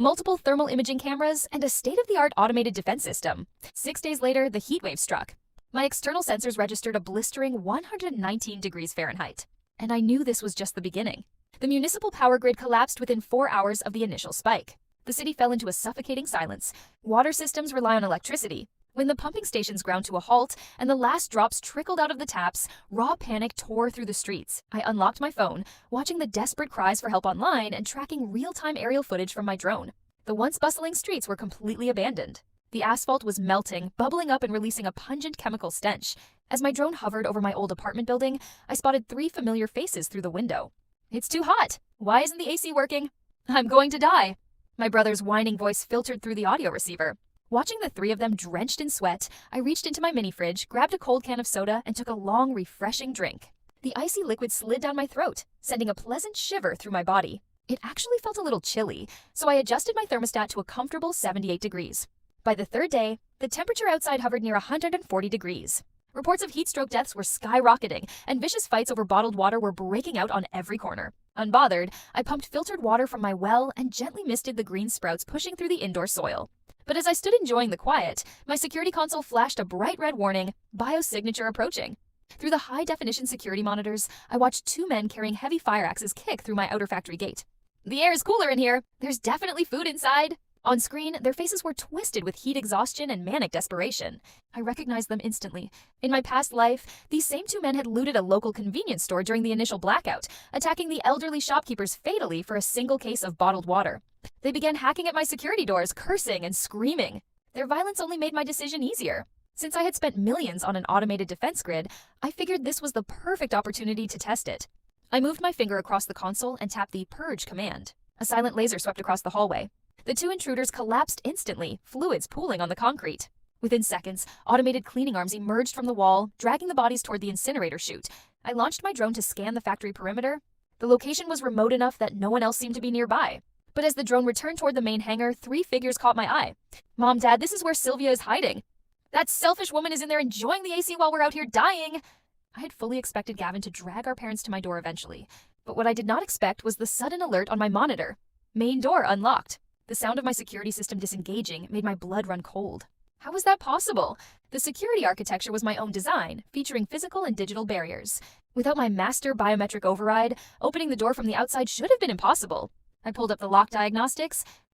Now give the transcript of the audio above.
multiple thermal imaging cameras, and a state-of-the-art automated defense system. 6 days later, the heat wave struck. My external sensors registered a blistering 119 degrees Fahrenheit. And I knew this was just the beginning. The municipal power grid collapsed within 4 hours of the initial spike. The city fell into a suffocating silence. Water systems rely on electricity. When the pumping stations ground to a halt and the last drops trickled out of the taps, raw panic tore through the streets. I unlocked my phone, watching the desperate cries for help online and tracking real-time aerial footage from my drone. The once bustling streets were completely abandoned. The asphalt was melting, bubbling up and releasing a pungent chemical stench. As my drone hovered over my old apartment building, I spotted 3 familiar faces through the window. "It's too hot. Why isn't the AC working? I'm going to die." My brother's whining voice filtered through the audio receiver. Watching the 3 of them drenched in sweat, I reached into my mini fridge, grabbed a cold can of soda, and took a long, refreshing drink. The icy liquid slid down my throat, sending a pleasant shiver through my body. It actually felt a little chilly, so I adjusted my thermostat to a comfortable 78 degrees. By the 3rd day, the temperature outside hovered near 140 degrees. Reports of heat stroke deaths were skyrocketing, and vicious fights over bottled water were breaking out on every corner. Unbothered, I pumped filtered water from my well and gently misted the green sprouts pushing through the indoor soil. But as I stood enjoying the quiet, my security console flashed a bright red warning, biosignature approaching. Through the high-definition security monitors, I watched 2 men carrying heavy fire axes kick through my outer factory gate. "The air is cooler in here. There's definitely food inside." On screen, their faces were twisted with heat exhaustion and manic desperation. I recognized them instantly. In my past life, these same 2 men had looted a local convenience store during the initial blackout, attacking the elderly shopkeepers fatally for a single case of bottled water. They began hacking at my security doors, cursing and screaming. Their violence only made my decision easier. Since I had spent millions on an automated defense grid, I figured this was the perfect opportunity to test it. I moved my finger across the console and tapped the purge command. A silent laser swept across the hallway. The 2 intruders collapsed instantly, fluids pooling on the concrete. Within seconds, automated cleaning arms emerged from the wall, dragging the bodies toward the incinerator chute. I launched my drone to scan the factory perimeter. The location was remote enough that no one else seemed to be nearby. But as the drone returned toward the main hangar, 3 figures caught my eye. "Mom, Dad, this is where Sylvia is hiding. That selfish woman is in there enjoying the AC while we're out here dying." I had fully expected Gavin to drag our parents to my door eventually. But what I did not expect was the sudden alert on my monitor. "Main door unlocked." The sound of my security system disengaging made my blood run cold. How was that possible? The security architecture was my own design, featuring physical and digital barriers. Without my master biometric override, opening the door from the outside should have been impossible. I pulled up the lock diagnostics.